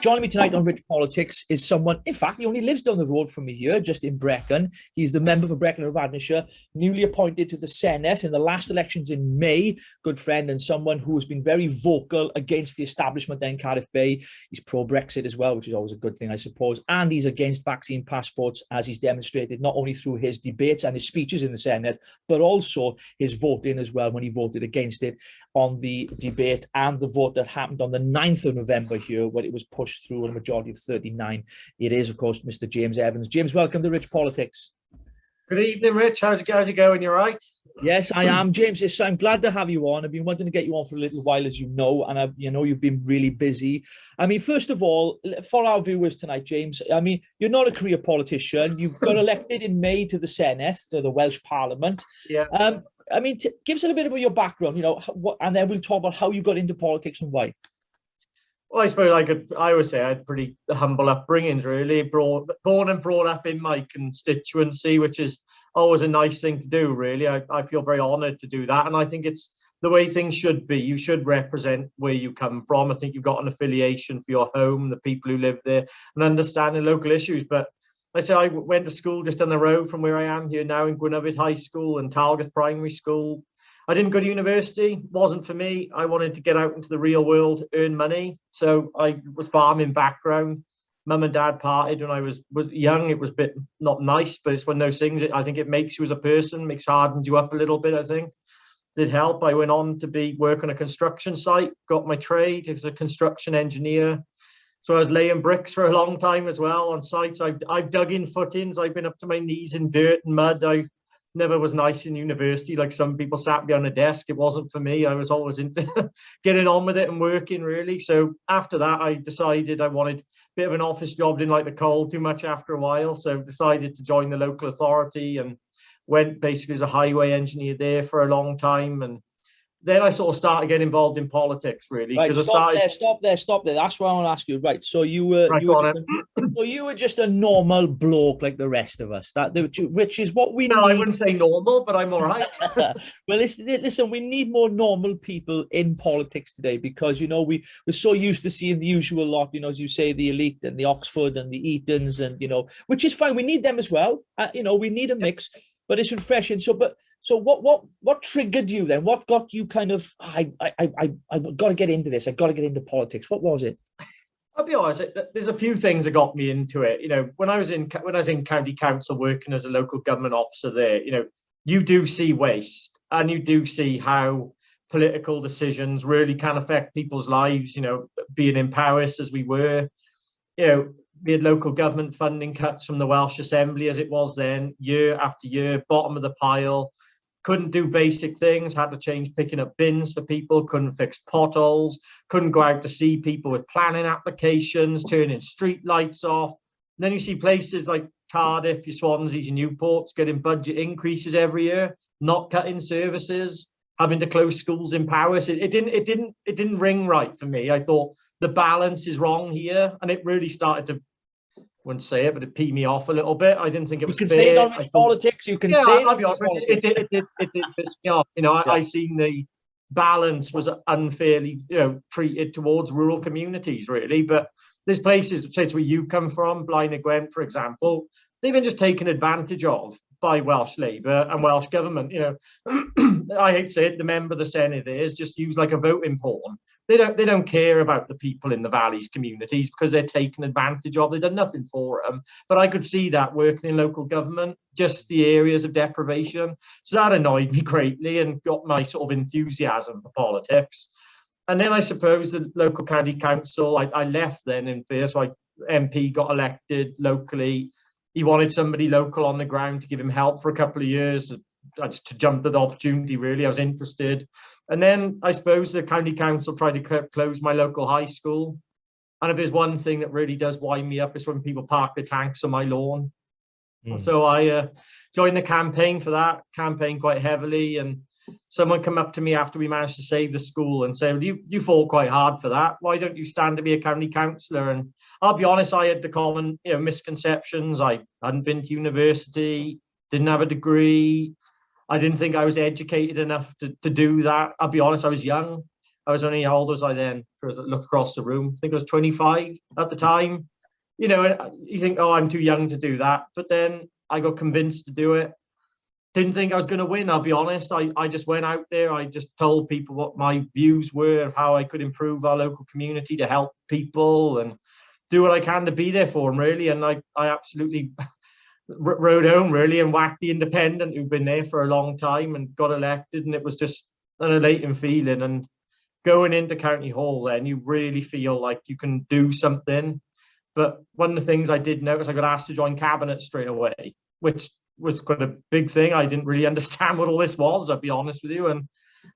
Joining me tonight on Rich Politics is someone, in fact, he only lives down the road from me here, just in Brecon. He's the member for Brecon and Radnorshire, newly appointed to the Senedd in the last elections in May. Good friend and someone who has been very vocal against the establishment there in Cardiff Bay. He's pro-Brexit as well, which is always a good thing, I suppose. And he's against vaccine passports, as he's demonstrated not only through his debates and his speeches in the Senedd, but also his voting as well when he voted against it on the debate and the vote that happened on the 9th of November here, where it was pushed through a majority of 39. It is, of course, Mr. James Evans. James, welcome to Rich Politics. Good evening, Rich. How's it going? You're right? Yes, I am, James. Yes, I'm glad to have you on. I've been wanting to get you on for a little while, as you know, and you've been really busy. I mean, first of all, for our viewers tonight, James, I mean, you're not a career politician. You've got elected in May to the Senedd, to the Welsh Parliament. Yeah. I mean, give us a little bit of your background, and then we'll talk about how you got into politics and why. Well, I suppose I would say I had pretty humble upbringings, really. Born and brought up in my constituency, which is always a nice thing to do, really. I feel very honoured to do that. And I think it's the way things should be. You should represent where you come from. I think you've got an affiliation for your home, the people who live there, and understanding local issues. But like I say, I went to school just down the road from where I am here now in Gwernyfed High School and Talgath Primary School. I didn't go to university, wasn't for me. I wanted to get out into the real world, earn money. So I was farming background. Mum and dad parted when I was young. It was a bit not nice, but it's one of those things. I think it makes you as a person, hardens you up a little bit, I think. Did help. I went on to work on a construction site, got my trade as a construction engineer. So I was laying bricks for a long time as well on sites. I've dug in footings. I've been up to my knees in dirt and mud. I never was nice in university, like some people sat behind a desk. It wasn't for me. I was always into getting on with it and working, really. So after that, I decided I wanted a bit of an office job. Didn't like the cold too much after a while, so decided to join the local authority and went basically as a highway engineer there for a long time. And then I sort of started getting involved in politics, really. Right, stop there. That's what I want to ask you. Right, so you were just a normal bloke like the rest of us. Which is what we need. No, I wouldn't say normal, but I'm all right. Well, listen, we need more normal people in politics today because, we're so used to seeing the usual lot, as you say, the elite and the Oxford and the Eatons and, which is fine. We need them as well. We need a mix, but it's refreshing. So what triggered you then? What got you kind of, I got to get into this. I got to get into politics. What was it? I'll be honest. There's a few things that got me into it. When I was in county council working as a local government officer there, you do see waste and you do see how political decisions really can affect people's lives. Being in Powys as we were, we had local government funding cuts from the Welsh Assembly as it was then, year after year, bottom of the pile. Couldn't do basic things, had to change picking up bins for people, couldn't fix potholes, couldn't go out to see people with planning applications, turning street lights off. And then you see places like Cardiff, your Swanseas, your Newports getting budget increases every year, not cutting services, having to close schools in Powys. It didn't ring right for me. I thought the balance is wrong here, and it really started to, wouldn't say it, but it peed me off a little bit. I didn't think it was fair. You can say it on Rich Politics. You can say it. I'll be honest, it did piss me off. I seen the balance was unfairly, treated towards rural communities, really. But there's places where you come from, Blaenau Gwent, for example, they've been just taken advantage of by Welsh Labour and Welsh government. I hate to say it, the member of the Senedd there is just used like a voting pawn. They don't care about the people in the valleys communities because they're taken advantage of. They've done nothing for them. But I could see that working in local government, just the areas of deprivation. So that annoyed me greatly and got my sort of enthusiasm for politics. And then I suppose the local county council, I left then in fear. So MP got elected locally. He wanted somebody local on the ground to give him help for a couple of years. I just jumped at the opportunity, really. I was interested. And then I suppose the county council tried to close my local high school. And if there's one thing that really does wind me up, it's when people park their tanks on my lawn. So I joined the campaign for that, campaigned quite heavily. And someone come up to me after we managed to save the school and said, you fought quite hard for that. Why don't you stand to be a county councillor? And I'll be honest, I had the common misconceptions. I hadn't been to university, didn't have a degree. I didn't think I was educated enough to do that. I'll be honest, I was young. I was only, how old was I then? For a look across the room, I think I was 25 at the time. You know, and you think, oh, I'm too young to do that. But then I got convinced to do it. Didn't think I was going to win, I'll be honest. I just went out there. I just told people what my views were of how I could improve our local community to help people and do what I can to be there for them, really. And I absolutely rode home, really, and whacked the independent who'd been there for a long time and got elected. And it was just an elating feeling. And going into County Hall, then you really feel like you can do something. But one of the things I did notice, I got asked to join cabinet straight away, which was quite a big thing. I didn't really understand what all this was, I'll be honest with you. And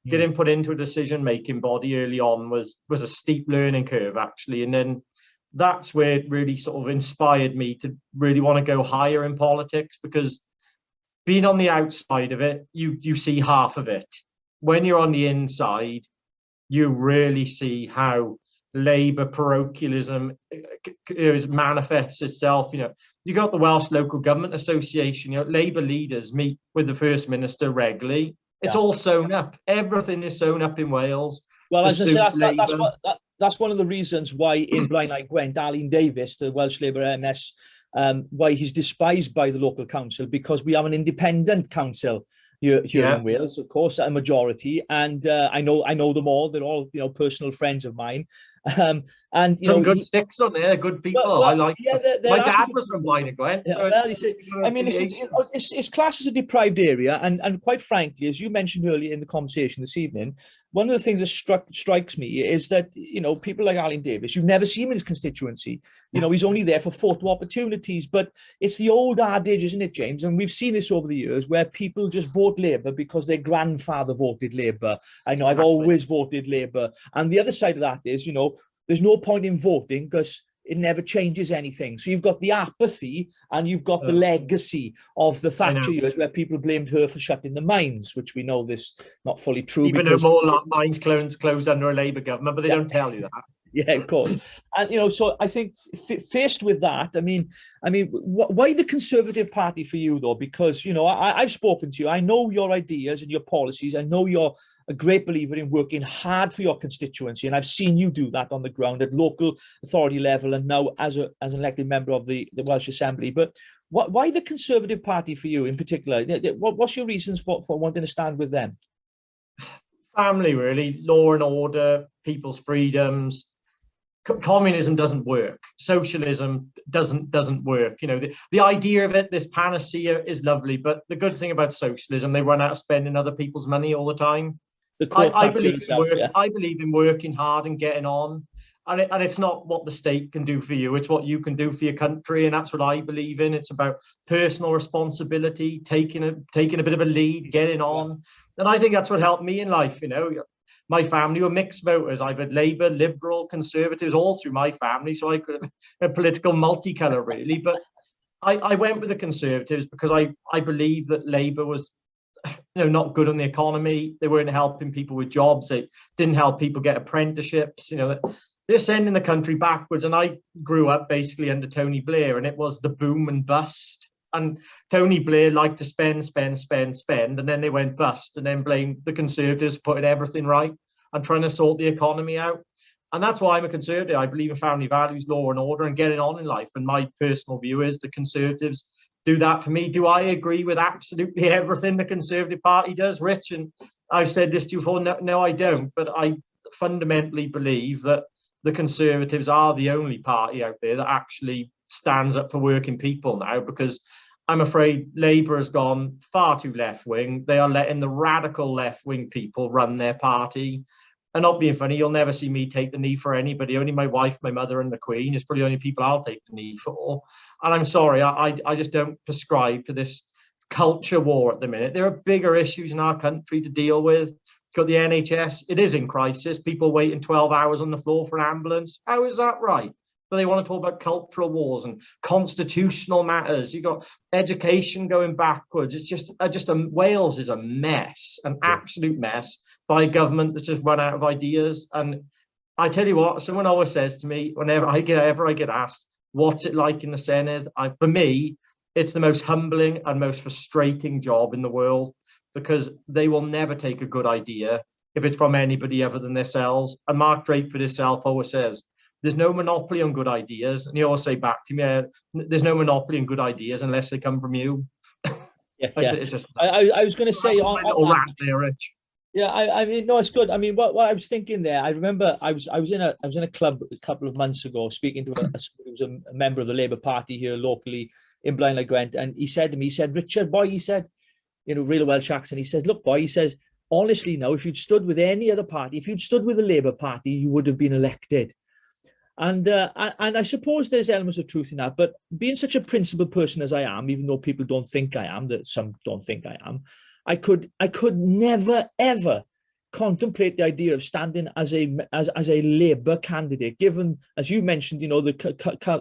getting put into a decision-making body early on was a steep learning curve, actually. And then that's where it really sort of inspired me to really want to go higher in politics, because being on the outside of it, you see half of it. When you're on the inside, you really see how Labour parochialism manifests itself. You know, you got the Welsh Local Government Association. You know, Labour leaders meet with the First Minister regularly. It's all sewn up. Everything is sewn up in Wales. Well, as I say, that's one of the reasons why in Blaenau Gwent, Alun Davies, the Welsh Labour MS, why he's despised by the local council, because we have an independent council here in Wales, of course, a majority, and I know them all. They're all, you know, personal friends of mine, and some good sticks on there, good people. Well, I like. Yeah, my dad was from Blaenau Gwent. Yeah, so well, see, I mean, it's classed as a deprived area, and quite frankly, as you mentioned earlier in the conversation this evening, one of the things that strikes me is that, you know, people like Alun Davies, you've never seen him in his constituency. You know, he's only there for photo opportunities, but it's the old adage, isn't it, James? And we've seen this over the years where people just vote Labour because their grandfather voted Labour. I know, I've always voted Labour. And the other side of that is, you know, there's no point in voting because it never changes anything. So you've got the apathy and you've got the legacy of the Thatcher years, where people blamed her for shutting the mines, which we know this not fully true. Even though more mines closed under a Labour government, but they don't tell you that. Yeah, of course. And, you know, so I think faced with that, I mean, why the Conservative Party for you, though? Because, you know, I've spoken to you. I know your ideas and your policies. I know you're a great believer in working hard for your constituency. And I've seen you do that on the ground at local authority level and now as an elected member of the Welsh Assembly. But why the Conservative Party for you in particular? What's your reasons for wanting to stand with them? Family, really. Law and order, people's freedoms. Communism doesn't work. Socialism doesn't work. You know, the idea of it, this panacea, is lovely, but the good thing about socialism, they run out of spending other people's money all the time. I believe in working hard and getting on, and it's not what the state can do for you, it's what you can do for your country, and that's what I believe in. It's about personal responsibility, taking a bit of a lead, getting on, and I think that's what helped me in life. You know, my family were mixed voters. I've had Labour, Liberal, Conservatives all through my family, so I could have a political multicolour, really. But I went with the Conservatives because I believe that Labour was, you know, not good on the economy. They weren't helping people with jobs. They didn't help people get apprenticeships. You know, they're sending the country backwards. And I grew up basically under Tony Blair, and it was the boom and bust. And Tony Blair liked to spend, and then they went bust, and then blamed the Conservatives for putting everything right and trying to sort the economy out. And that's why I'm a Conservative. I believe in family values, law and order, and getting on in life. And my personal view is the Conservatives do that for me. Do I agree with absolutely everything the Conservative Party does, Rich? And I've said this to you before. No, I don't. But I fundamentally believe that the Conservatives are the only party out there that actually stands up for working people now, because I'm afraid Labour has gone far too left-wing. They are letting the radical left-wing people run their party. And not being funny, you'll never see me take the knee for anybody. Only my wife, my mother, and the Queen is probably the only people I'll take the knee for. And I'm sorry, I just don't prescribe to this culture war at the minute. There are bigger issues in our country to deal with. You've got the NHS. It is in crisis. People waiting 12 hours on the floor for an ambulance. How is that right? But they want to talk about cultural wars and constitutional matters. You've got education going backwards. It's just Wales is a mess, an absolute mess, by a government that's just run out of ideas. And I tell you what, someone always says to me, whenever I get asked, what's it like in the Senedd? For me, it's the most humbling and most frustrating job in the world, because they will never take a good idea. if it's from anybody other than themselves. And Mark Drakeford himself always says, there's no monopoly on good ideas. And he always say back to me, there's no monopoly on good ideas unless they come from you. Yeah, It's just, I was going to say on that, rant there, Rich. Yeah, I mean, no, it's good. I mean, what I was thinking there, I remember I was in a club a couple of months ago, speaking to who was a member of the Labour Party here locally in Blaenau Gwent, and he said to me, he said, Richard, boy, he said, you know, real Welsh accent, he says, look, boy, he says, honestly, now, if you'd stood with any other party, if you'd stood with the Labour Party, you would have been elected. And I suppose there's elements of truth in that, but being such a principled person as I am, even though people don't think I am, that some don't think I am, I could never ever contemplate the idea of standing as a Labour candidate, given, as you mentioned, you know, the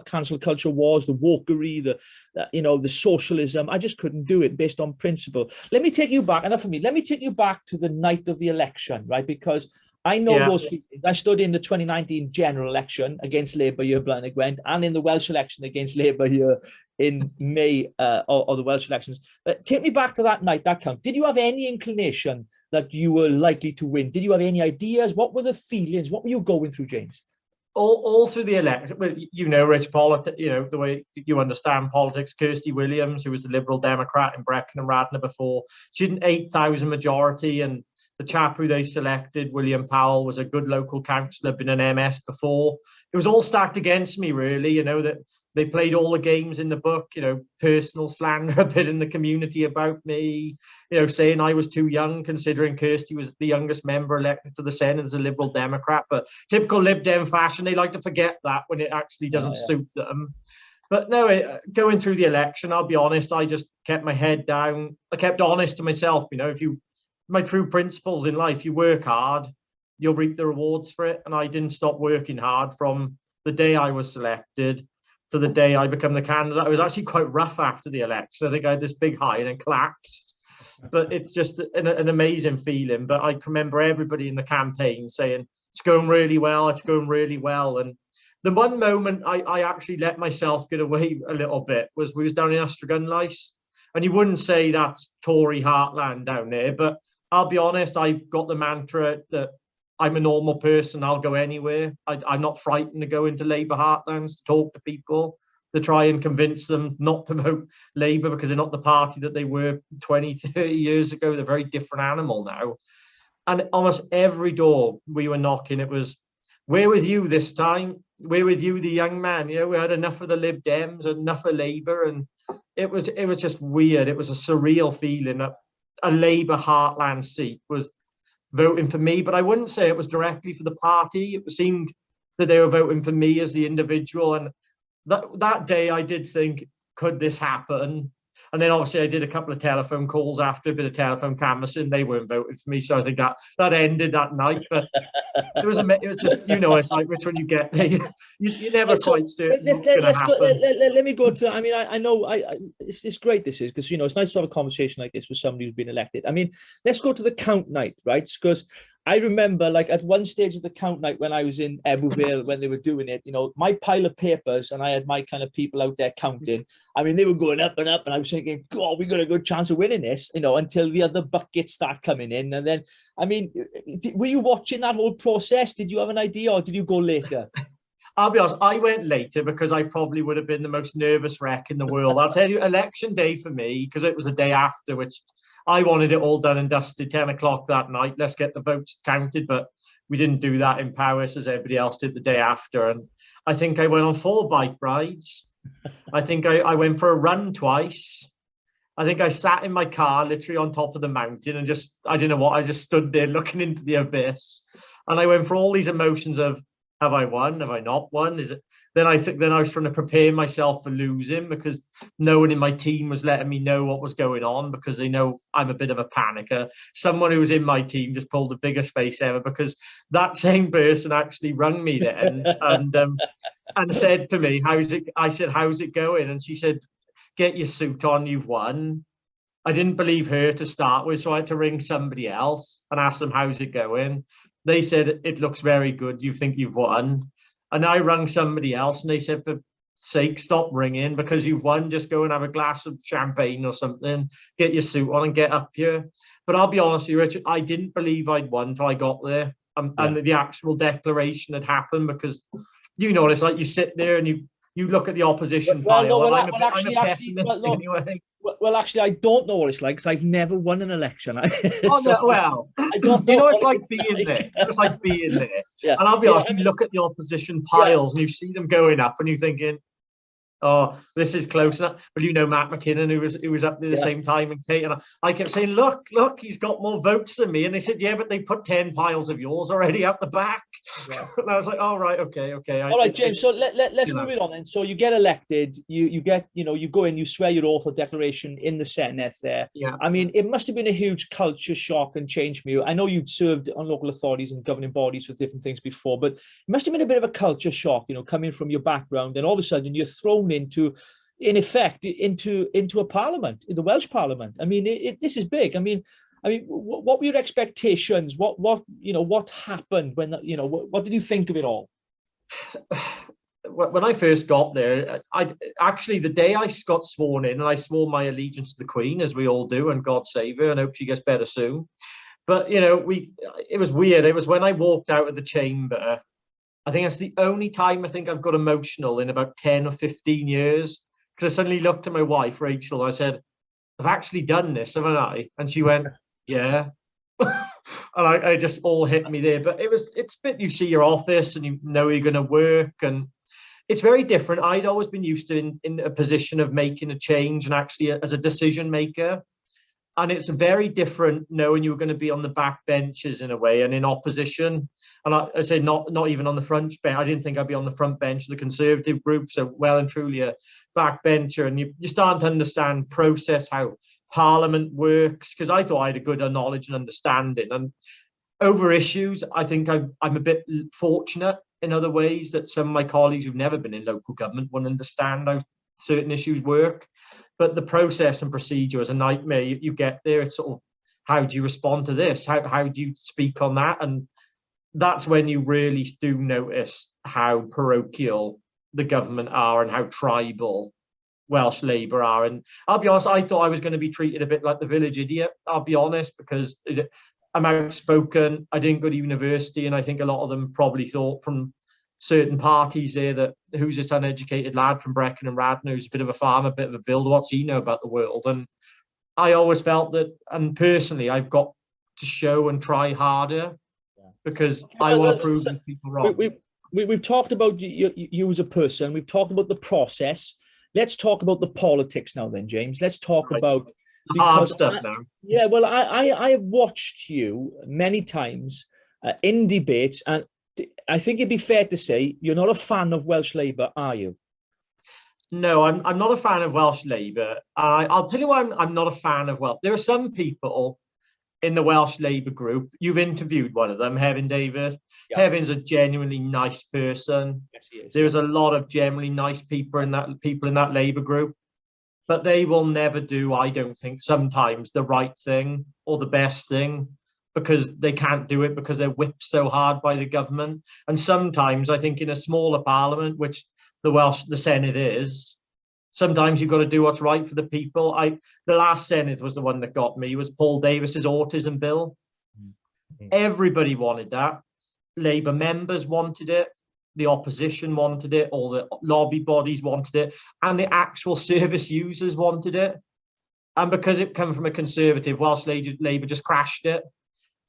cancel culture wars, the wokery, the socialism. I just couldn't do it based on principle. Let me take you back, enough of me. Let me take you back to the night of the election, right? Because I know those feelings. I stood in the 2019 general election against Labour here, Blaenau Gwent, and in the Welsh election against Labour here in May, or the Welsh elections. Take me back to that night, that count. Did you have any inclination that you were likely to win? Did you have any ideas? What were the feelings? What were you going through, James? All through the election, well, you know, Rich, you know, the way you understand politics. Kirsty Williams, who was the Liberal Democrat in Brecon and Radnorshire before, she had an 8,000 majority, and the chap who they selected, William Powell, was a good local councillor, been an MS before. It was all stacked against me, really. You know, that they played all the games in the book, you know, personal slander a bit in the community about me, you know, saying I was too young, considering Kirsty was the youngest member elected to the Senedd as a Liberal Democrat. But typical Lib Dem fashion, they like to forget that when it actually doesn't suit them. But no, going through the election, I'll be honest, I just kept my head down. I kept honest to myself. You know, my true principles in life, you work hard, you'll reap the rewards for it. And I didn't stop working hard from the day I was selected to the day I become the candidate. It was actually quite rough after the election. I think I had this big high and then collapsed. But it's just an amazing feeling. But I can remember everybody in the campaign saying, it's going really well, it's going really well. And the one moment I actually let myself get away a little bit was we was down in Gwernyfed. And you wouldn't say that's Tory heartland down there, but I'll be honest, I got the mantra that I'm a normal person, I'll go anywhere. I'm not frightened to go into Labour heartlands to talk to people, to try and convince them not to vote Labour because they're not the party that they were 20, 30 years ago. They're a very different animal now. And almost every door we were knocking, it was, we're with you this time. We're with you, the young man. You know, we had enough of the Lib Dems, enough of Labour. And it was just weird. It was a surreal feeling that a Labour heartland seat was voting for me, but I wouldn't say it was directly for the party. It seemed that they were voting for me as the individual. And that day I did think, could this happen? And then obviously I did a couple of telephone calls after, a bit of telephone canvassing. They weren't voting for me, so I think that ended that night. But it was just, you know, it's like which one you get. You never quite certain what's going to happen. Let me go to. I mean, I know. It's great. This is because, you know, it's nice to have a conversation like this with somebody who's been elected. I mean, let's go to the count night, right? Because I remember, like, at one stage of the count night when I was in Ebbw when they were doing it, you know, my pile of papers, and I had my kind of people out there counting. I mean, they were going up and up, and I was thinking, God, we got a good chance of winning this, you know, until the other buckets start coming in. And then, I mean, were you watching that whole process? Did you have an idea, or did you go later? I'll be honest, I went later because I probably would have been the most nervous wreck in the world. I'll tell you, election day for me, because it was the day after, which I wanted it all done and dusted, 10 o'clock that night. Let's get the votes counted. But we didn't do that in Powys as everybody else did the day after. And I think I went on 4 bike rides. I think I went for a run twice. I think I sat in my car literally on top of the mountain and just, I don't know what, I just stood there looking into the abyss. And I went for all these emotions of, have I won? Have I not won? Is it? Then I was trying to prepare myself for losing, because no one in my team was letting me know what was going on, because they know I'm a bit of a panicker. Someone who was in my team just pulled the biggest face ever, because that same person actually rang me then and said to me, "How's it?" I said, "How's it going?" And she said, "Get your suit on, you've won." I didn't believe her to start with, so I had to ring somebody else and ask them, "How's it going?" They said, "It looks very good. You think you've won?" And I rang somebody else and they said, sake, stop ringing. Because you've won, just go and have a glass of champagne or something, get your suit on and get up here. But I'll be honest with you, Richard, I didn't believe I'd won until I got there, and the actual declaration had happened. Because you know, it's like you sit there and you look at the opposition pile. I'm a pessimist anyway. Well, actually, I don't know what it's like because I've never won an election. Well, I don't know. You know, it's like being there. It's like being there. Yeah. And I'll be honest, you look at the opposition piles and you see them going up, and you're thinking, oh, this is close enough. But you know, Matt McKinnon, who was up there the same time, and Kate, and I kept saying, look, he's got more votes than me. And they said, yeah, but they put 10 piles of yours already up the back. Yeah. And I was like, oh, right, okay. All right, James. So let's move it on then. So you get elected, you get, you go in, you swear your oath or declaration in the Senedd there. Yeah. I mean, it must have been a huge culture shock and change for you. I know you'd served on local authorities and governing bodies with different things before, but it must have been a bit of a culture shock, coming from your background, and all of a sudden you're thrown into a parliament, in the Welsh Parliament. I mean, this is big. I mean, what were your expectations? What happened when what did you think of it all? When I first got there, I actually, the day I got sworn in, and I swore my allegiance to the Queen, as we all do, and God save her, and hope she gets better soon. But it was weird. It was when I walked out of the chamber. I think that's the only time I think I've got emotional in about 10 or 15 years. Because I suddenly looked at my wife, Rachel, and I said, I've actually done this, haven't I? And she went, yeah. And I just all hit me there. But it's a bit, you see your office and you know you're going to work, and it's very different. I'd always been used to in a position of making a change and actually as a decision maker. And it's very different knowing you were going to be on the back benches in a way and in opposition. And I say not even on the front bench. I didn't think I'd be on the front bench of the Conservative group. So well and truly a backbencher. And you start to understand process, how Parliament works. Because I thought I had a good knowledge and understanding. And over issues, I think I'm a bit fortunate in other ways that some of my colleagues who've never been in local government won't understand how certain issues work. But the process and procedure is a nightmare. You get there, it's sort of, how do you respond to this? How do you speak on that? And that's when you really do notice how parochial the government are and how tribal Welsh Labour are. And I'll be honest, I thought I was going to be treated a bit like the village idiot, I'll be honest, because I'm outspoken. I didn't go to university, and I think a lot of them probably thought from certain parties there that who's this uneducated lad from Brecon and Radnorshire who's a bit of a farmer, a bit of a builder, what's he know about the world? And I always felt that, and personally, I've got to show and try harder because I want to prove these people wrong. We've talked about you as a person. We've talked about the process. Let's talk about the politics now then, James. Let's talk about the hard stuff now. Yeah, well, I have watched you many times in debates, and I think it'd be fair to say you're not a fan of Welsh Labour, are you? No, I'm not a fan of Welsh Labour. I'll tell you why I'm not a fan of Welsh. There are some people in the Welsh Labour group. You've interviewed one of them, Hefin David. Yeah. Hevin's a genuinely nice person. Yes, he is. There's a lot of genuinely nice people in that Labour group, but they will never do, I don't think, sometimes the right thing or the best thing, because they can't do it because they're whipped so hard by the government. And sometimes I think in a smaller parliament, which the Senedd is, sometimes you've got to do what's right for the people. The last Senedd was the one that got me, was Paul Davis's autism bill. Mm-hmm. Everybody wanted that. Labour members wanted it. The opposition wanted it. All the lobby bodies wanted it. And the actual service users wanted it. And because it came from a Conservative, Welsh Labour just crashed it.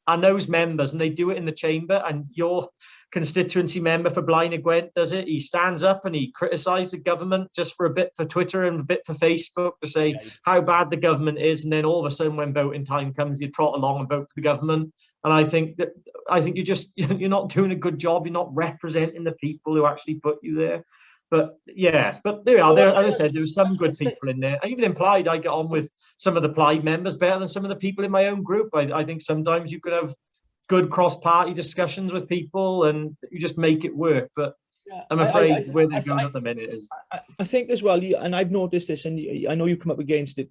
And those members, and they do it in the chamber, and your constituency member for Blaen y Gwent does it. He stands up and he criticised the government just for a bit for Twitter and a bit for Facebook to say how bad the government is. And then all of a sudden, when voting time comes, you trot along and vote for the government. And I think you're not doing a good job. You're not representing the people who actually put you there. But yeah, but there are. As I said, there were some good people in there. I even implied I get on with some of the Plaid members better than some of the people in my own group. I think sometimes you could have good cross-party discussions with people and you just make it work. But yeah, I'm afraid where they're going at the minute is. I think as well, and I've noticed this, and I know you come up against it.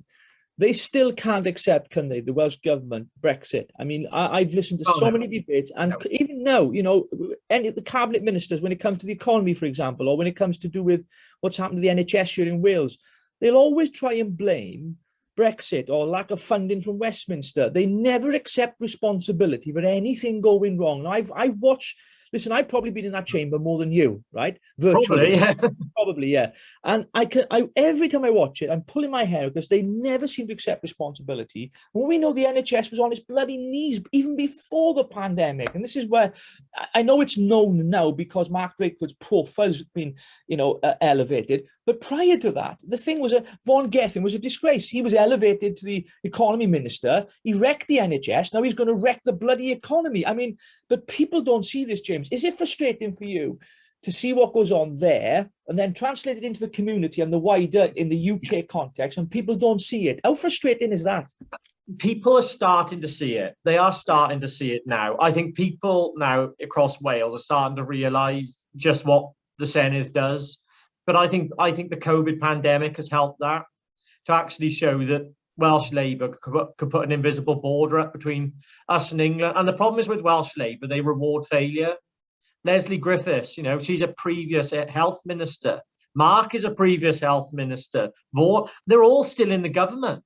they still can't accept, can they, the Welsh government, Brexit? I mean, I've listened to so many debates, and even now, you know, any of the cabinet ministers, when it comes to the economy, for example, or when it comes to do with what's happened to the NHS here in Wales, they'll always try and blame Brexit or lack of funding from Westminster. They never accept responsibility for anything going wrong. And I've watched. Listen, I've probably been in that chamber more than you, right? Virtually, probably, yeah. Probably, yeah. And every time I watch it, I'm pulling my hair because they never seem to accept responsibility. When we know the NHS was on its bloody knees even before the pandemic, and this is where I know it's known now because Mark Drakeford's profile's been, you know, elevated. But prior to that, the thing was Vaughan Gething was a disgrace. He was elevated to the economy minister. He wrecked the NHS. Now he's going to wreck the bloody economy. I mean, but people don't see this, James. Is it frustrating for you to see what goes on there and then translate it into the community and the wider, in the UK context, and people don't see it? How frustrating is that? People are starting to see it. They are starting to see it now. I think people now across Wales are starting to realise just what the Senedd does. But I think the COVID pandemic has helped that, to actually show that Welsh Labour could put an invisible border up between us and England. And the problem is with Welsh Labour, they reward failure. Leslie Griffiths, you know, she's a previous health minister. Mark is a previous health minister. They're all still in the government.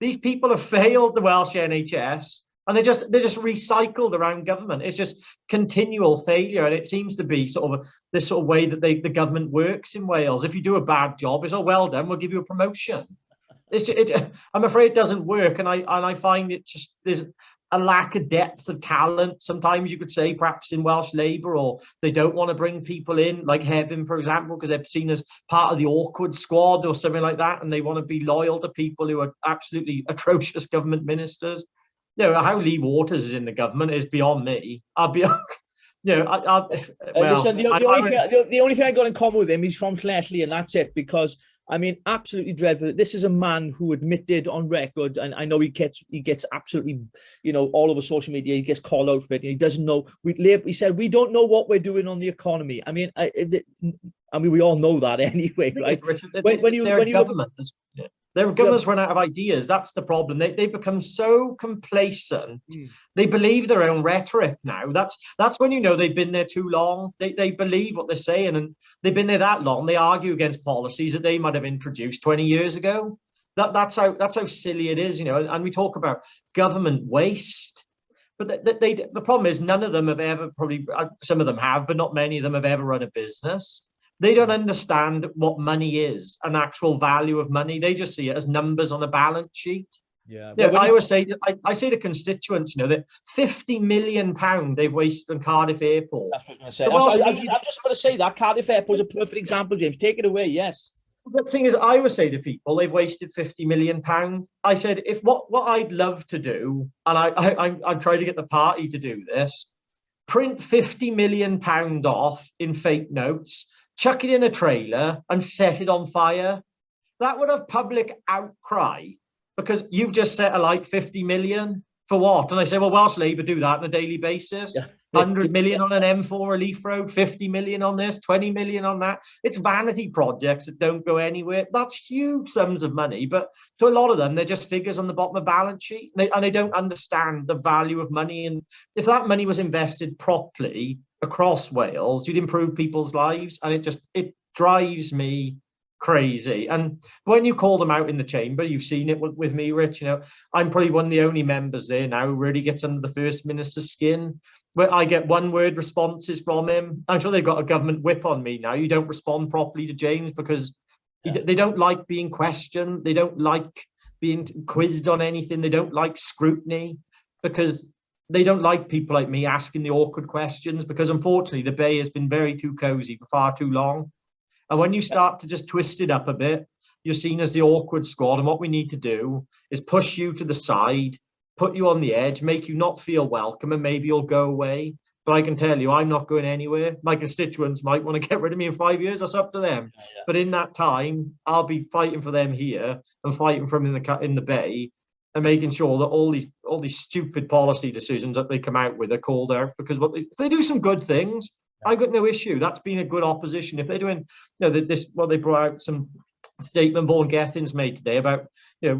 These people have failed the Welsh NHS, and they're just recycled around government. It's just continual failure, and it seems to be sort of this sort of way that the government works in Wales. If you do a bad job, it's, oh, well done, we'll give you a promotion. I'm afraid it doesn't work, and I find it just, there's a lack of depth of talent. Sometimes you could say perhaps in Welsh Labour, or they don't want to bring people in like Heaven, for example, because they're seen as part of the awkward squad or something like that, and they want to be loyal to people who are absolutely atrocious government ministers. You know, how Lee Waters is in the government is beyond me. I'll be, you know, listen, the only thing I got in common with him, he's from Llanelli, and that's it. Because I mean, absolutely dreadful. This is a man who admitted on record, and I know he gets absolutely, you know, all over social media. He gets called out for it. And he doesn't know. He said, we don't know what we're doing on the economy. I mean, we all know that anyway, right? Their governments run out of ideas. That's the problem. They become so complacent. They believe their own rhetoric now. That's when you know they've been there too long. They believe what they're saying, and they've been there that long. They argue against policies that they might have introduced 20 years ago. That's how silly it is, you know. And we talk about government waste, but the problem is none of them have ever, probably some of them have, but not many of them have ever run a business. They don't understand what money is, an actual value of money. They just see it as numbers on a balance sheet. Yeah, well, I always say, I say to constituents, you know, that £50 million they've wasted on Cardiff Airport. That's what I was going to say. I'm just going to say that Cardiff Airport is a perfect example, James. Take it away, yes. The thing is, I would say to people, they've wasted £50 million. I said, if what I'd love to do, and I'm trying to get the party to do this, print £50 million off in fake notes, chuck it in a trailer and set it on fire. That would have public outcry, because you've just set alight 50 million for what? And I say, well, Welsh Labour do that on a daily basis. Yeah. 100 million on an M4 relief road, 50 million on this, 20 million on that. It's vanity projects that don't go anywhere. That's huge sums of money, but to a lot of them, they're just figures on the bottom of a balance sheet, and they don't understand the value of money. And if that money was invested properly across Wales, you'd improve people's lives. And it drives me crazy. And when you call them out in the chamber, you've seen it with me, Rich, you know, I'm probably one of the only members there now who really gets under the First Minister's skin, where I get one word responses from him. I'm sure they've got a government whip on me now. You don't respond properly to James because they don't like being questioned. They don't like being quizzed on anything. They don't like scrutiny, because they don't like people like me asking the awkward questions, because unfortunately the Bay has been very too cosy for far too long. And when you start to just twist it up a bit, you're seen as the awkward squad. And what we need to do is push you to the side, put you on the edge, make you not feel welcome, and maybe you'll go away. But I can tell you, I'm not going anywhere. My constituents might want to get rid of me in 5 years. That's up to them. Yeah. But in that time, I'll be fighting for them here and fighting for them in the Bay, and making sure that all these stupid policy decisions that they come out with are called out. Because if they do some good things, I've got no issue. That's been a good opposition. If they're doing, you know, they brought out some statement Vaughan Gethin's made today about,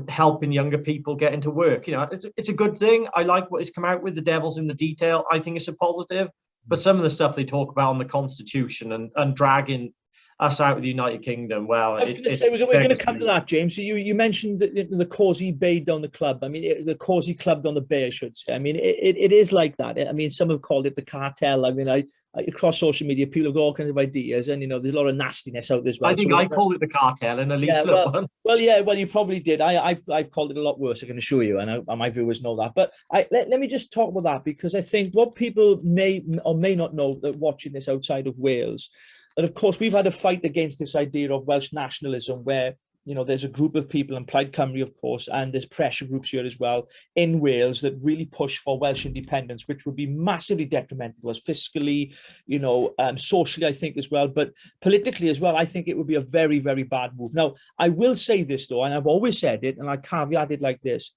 helping younger people get into work. It's a good thing. I like what he's come out with. The devil's in the detail. I think it's a positive. But some of the stuff they talk about on the Constitution and dragging us out of the United Kingdom, well, I was going to say, we're going to come to that, James. So you mentioned the cosy bay down the club. I mean, the cosy club down the bay, I should say. I mean, it is like that. I mean, some have called it the cartel. I mean, I across social media, people have got all kinds of ideas, and there's a lot of nastiness out there as well. I think I called it the cartel in a leaflet. Yeah, well, you probably did. I've called it a lot worse, I can assure you, and my viewers know that. But let me just talk about that, because I think what people may or may not know that watching this outside of Wales, that of course we've had a fight against this idea of Welsh nationalism, where there's a group of people in Plaid Cymru, of course, and there's pressure groups here as well in Wales that really push for Welsh independence, which would be massively detrimental to us fiscally, socially, I think, as well, but politically as well. I think it would be a very, very bad move. Now, I will say this, though, and I've always said it, and I caveat it like this.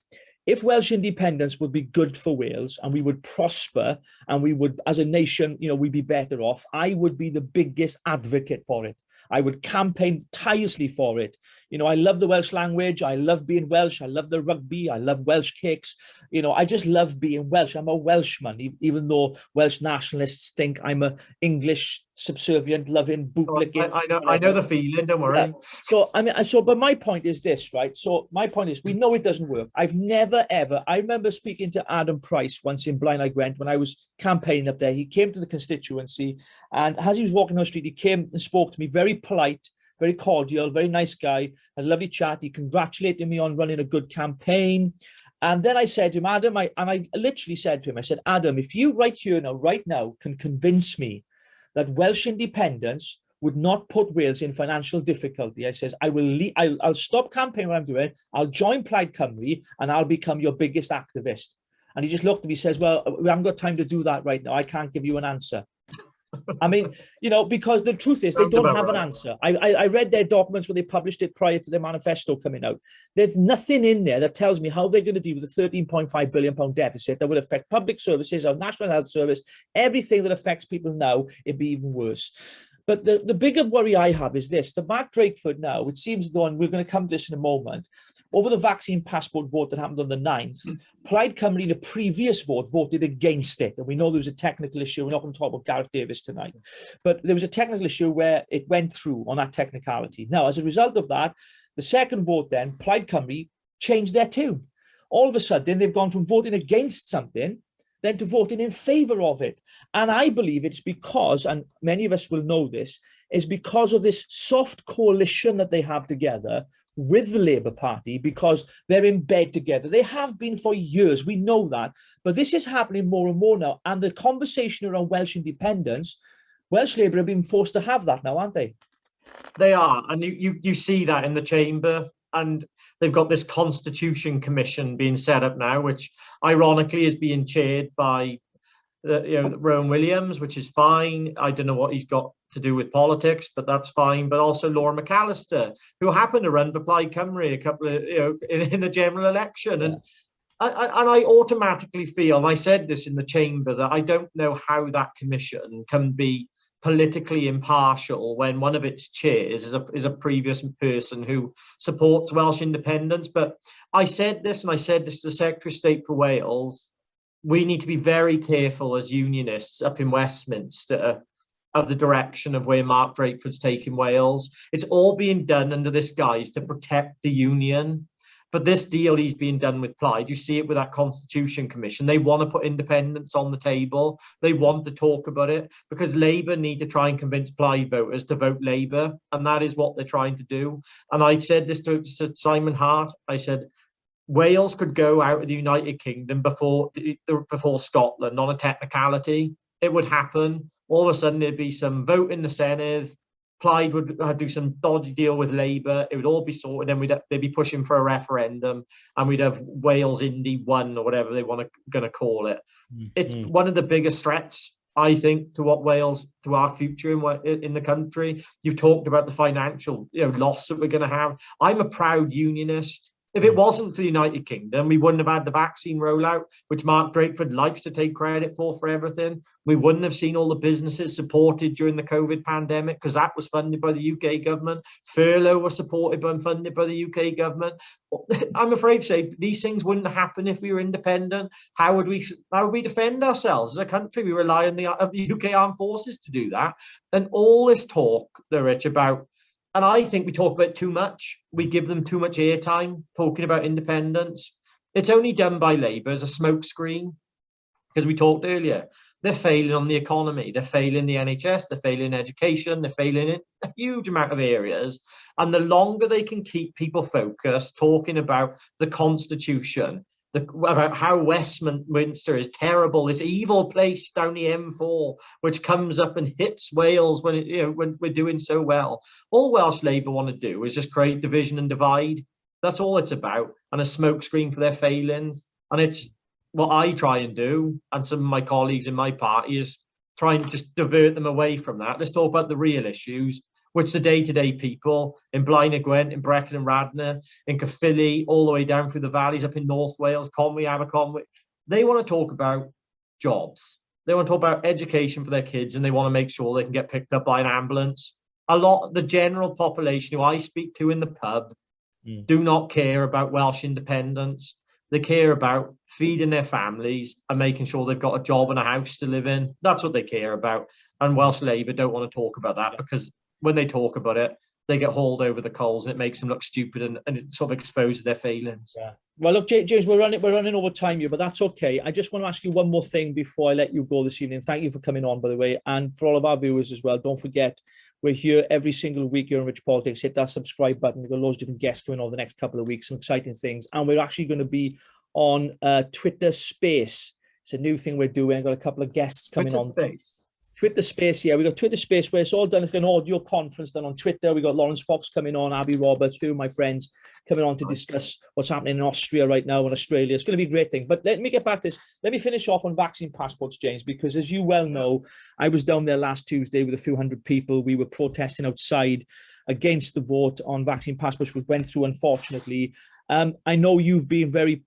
If Welsh independence would be good for Wales and we would prosper and we would, as a nation, we'd be better off, I would be the biggest advocate for it. I would campaign tirelessly for it. I love the Welsh language. I love being Welsh. I love the rugby. I love Welsh cakes. I just love being Welsh. I'm a Welshman, even though Welsh nationalists think I'm a English subservient, loving, bootlicking. I know the feeling. Don't worry. Yeah. But my point is this, right? So my point is, we know it doesn't work. I've never, ever. I remember speaking to Adam Price once in Blaenau Gwent when I was campaigning up there. He came to the constituency, and as he was walking down the street, he came and spoke to me, very polite, very cordial, very nice guy, had a lovely chat. He congratulated me on running a good campaign. And then I said to him, Adam, I literally said to him, I said, Adam, if you right now can convince me that Welsh independence would not put Wales in financial difficulty, I says, I'll stop campaigning what I'm doing, I'll join Plaid Cymru, and I'll become your biggest activist. And he just looked at me, says, well, we haven't got time to do that right now. I can't give you an answer. I mean, because the truth is they don't have an answer. I read their documents when they published it prior to their manifesto coming out. There's nothing in there that tells me how they're going to deal with a £13.5 billion deficit that will affect public services, our National Health Service, everything that affects people now. It'd be even worse. But the bigger worry I have is this. The Mark Drakeford now, it seems, though, and we're going to come to this in a moment, over the vaccine passport vote that happened on the 9th, Plaid Cymru in a previous vote voted against it. And we know there was a technical issue. We're not going to talk about Gareth Davies tonight. But there was a technical issue where it went through on that technicality. Now, as a result of that, the second vote then, Plaid Cymru changed their tune. All of a sudden, they've gone from voting against something then to voting in favour of it. And I believe it's because, and many of us will know this, is because of this soft coalition that they have together with the Labour Party, because they're in bed together. They have been for years, we know that. But this is happening more and more now. And the conversation around Welsh independence, Welsh Labour have been forced to have that now, aren't they? They are. And you see that in the chamber. And they've got this Constitution Commission being set up now, which ironically is being chaired by Rowan Williams, which is fine. I don't know what he's got to do with politics, but that's fine. But also Laura McAllister, who happened to run for Plaid Cymru a couple of in the general election, and I automatically feel, and I said this in the chamber, that I don't know how that commission can be politically impartial when one of its chairs is a previous person who supports Welsh independence. But I said this, and I said this to the Secretary of State for Wales. We need to be very careful as unionists up in Westminster of the direction of where Mark Drakeford's taking Wales. It's all being done under this guise to protect the union. But this deal he's being done with Plaid, you see it with that Constitution Commission. They want to put independence on the table. They want to talk about it because Labour need to try and convince Plaid voters to vote Labour. And that is what they're trying to do. And I said this to Simon Hart. I said, Wales could go out of the United Kingdom before Scotland on a technicality. It would happen. All of a sudden, there'd be some vote in the Senedd. Plaid would do some dodgy deal with Labour. It would all be sorted. Then they'd be pushing for a referendum, and we'd have Wales Indy 1 or whatever they going to call it. It's one of the biggest threats, I think, to our future in the country. You've talked about the financial loss that we're going to have. I'm a proud unionist. If it wasn't for the United Kingdom, we wouldn't have had the vaccine rollout, which Mark Drakeford likes to take credit for everything. We wouldn't have seen all the businesses supported during the COVID pandemic, because that was funded by the UK government. Furlough was supported and funded by the UK government. I'm afraid to say these things wouldn't happen if we were independent. How would we defend ourselves as a country? We rely on the UK armed forces to do that. And all this talk, Rich, about, and I think we talk about it too much. We give them too much airtime talking about independence. It's only done by Labour as a smokescreen, because we talked earlier. They're failing on the economy. They're failing the NHS. They're failing in education. They're failing in a huge amount of areas. And the longer they can keep people focused talking about the Constitution, about how Westminster is terrible, this evil place down the M4, which comes up and hits Wales when we're doing so well. All Welsh Labour want to do is just create division and divide. That's all it's about, and a smokescreen for their failings. And it's what I try and do, and some of my colleagues in my party is try and just divert them away from that. Let's talk about the real issues, which the day-to-day people in Blaen y Gwent, in Brecon and Radnorshire, in Caerphilly, all the way down through the valleys up in North Wales, Conwy, Aberconwy, they want to talk about jobs. They want to talk about education for their kids, and they want to make sure they can get picked up by an ambulance. A lot of the general population who I speak to in the pub do not care about Welsh independence. They care about feeding their families and making sure they've got a job and a house to live in. That's what they care about. And Welsh Labour don't want to talk about that, because when they talk about it, they get hauled over the coals, and it makes them look stupid, and it sort of exposes their failings. Yeah. Well, look, James, we're running over time here, but that's okay. I just want to ask you one more thing before I let you go this evening. Thank you for coming on, by the way, and for all of our viewers as well. Don't forget, we're here every single week here on Rich Politics. Hit that subscribe button. We've got loads of different guests coming on the next couple of weeks, some exciting things, and we're actually going to be on Twitter Space. It's a new thing we're doing. I've got a couple of guests coming on. Twitter Space, yeah. We got Twitter Space where it's all done. It's an audio conference done on Twitter. We got Lawrence Fox coming on, Abby Roberts, a few of my friends coming on to discuss what's happening in Austria right now and Australia. It's going to be a great thing. But let me get back to this. Let me finish off on vaccine passports, James, because as you well know, I was down there last Tuesday with a few hundred people. We were protesting outside against the vote on vaccine passports, which went through, unfortunately. I know you've been very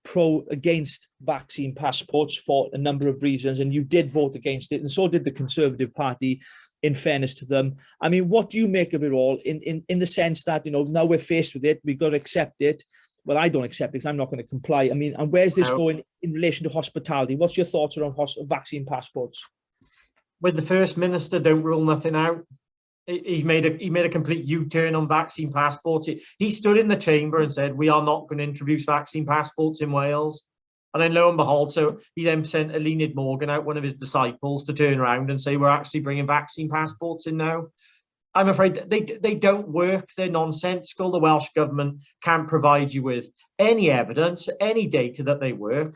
against vaccine passports for a number of reasons, and you did vote against it, and so did the Conservative Party, in fairness to them. I mean, what do you make of it all in the sense that, now we're faced with it, we've got to accept it. Well, I don't accept it because I'm not going to comply. I mean, and where's this going in relation to hospitality? What's your thoughts around vaccine passports? With the First Minister, don't rule nothing out. He made a complete U-turn on vaccine passports. He stood in the chamber and said, we are not going to introduce vaccine passports in Wales. And then lo and behold, so he then sent Eluned Morgan out, one of his disciples, to turn around and say, we're actually bringing vaccine passports in now. I'm afraid they don't work. They're nonsensical. The Welsh government can't provide you with any evidence, any data that they work.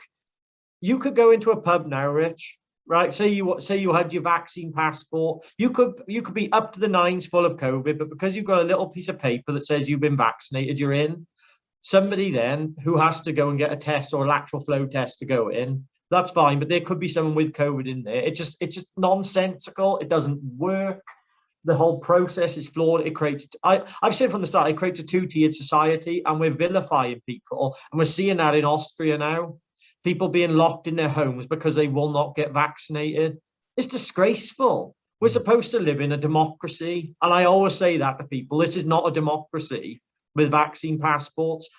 You could go into a pub now, Rich, right? Say you had your vaccine passport. You could be up to the nines full of COVID, but because you've got a little piece of paper that says you've been vaccinated, you're in. Somebody then who has to go and get a test or a lateral flow test to go in, that's fine, but there could be someone with COVID in there. It's just nonsensical. It doesn't work. The whole process is flawed. It creates, I've said from the start, it creates a two-tiered society, and we're vilifying people, and we're seeing that in Austria now. People being locked in their homes because they will not get vaccinated. It's disgraceful. We're supposed to live in a democracy. And I always say that to people. This is not a democracy with vaccine passports.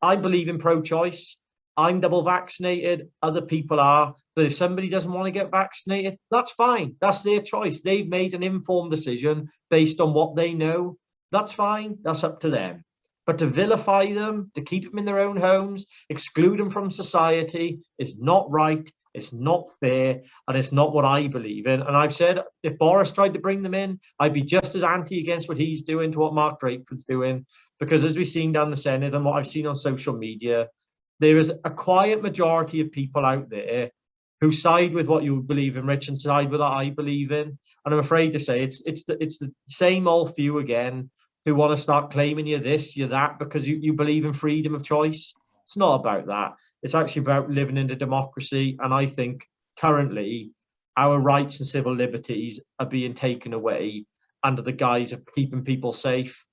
I believe in pro-choice. I'm double vaccinated. Other people are. But if somebody doesn't want to get vaccinated, that's fine. That's their choice. They've made an informed decision based on what they know. That's fine. That's up to them. But to vilify them, to keep them in their own homes, exclude them from society is not right, it's not fair, and it's not what I believe in. And I've said, if Boris tried to bring them in, I'd be just as anti against what he's doing to what Mark Drakeford's doing. Because as we've seen down the Senedd and what I've seen on social media, there is a quiet majority of people out there who side with what you believe in, Rich, and side with what I believe in. And I'm afraid to say it's the same old few again who want to start claiming you're this, you're that, because you believe in freedom of choice. It's not about that. It's actually about living in a democracy. And I think currently our rights and civil liberties are being taken away under the guise of keeping people safe.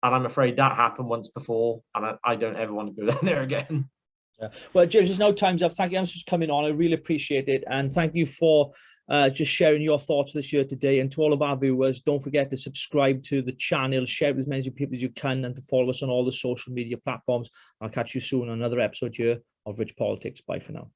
And I'm afraid that happened once before, and I don't ever want to go down there again. Yeah. Well, James, there's no time's up. Thank you for coming on. I really appreciate it. And thank you for just sharing your thoughts this year today. And to all of our viewers, don't forget to subscribe to the channel, share it with as many people as you can, and to follow us on all the social media platforms. I'll catch you soon on another episode here of Rich Politics. Bye for now.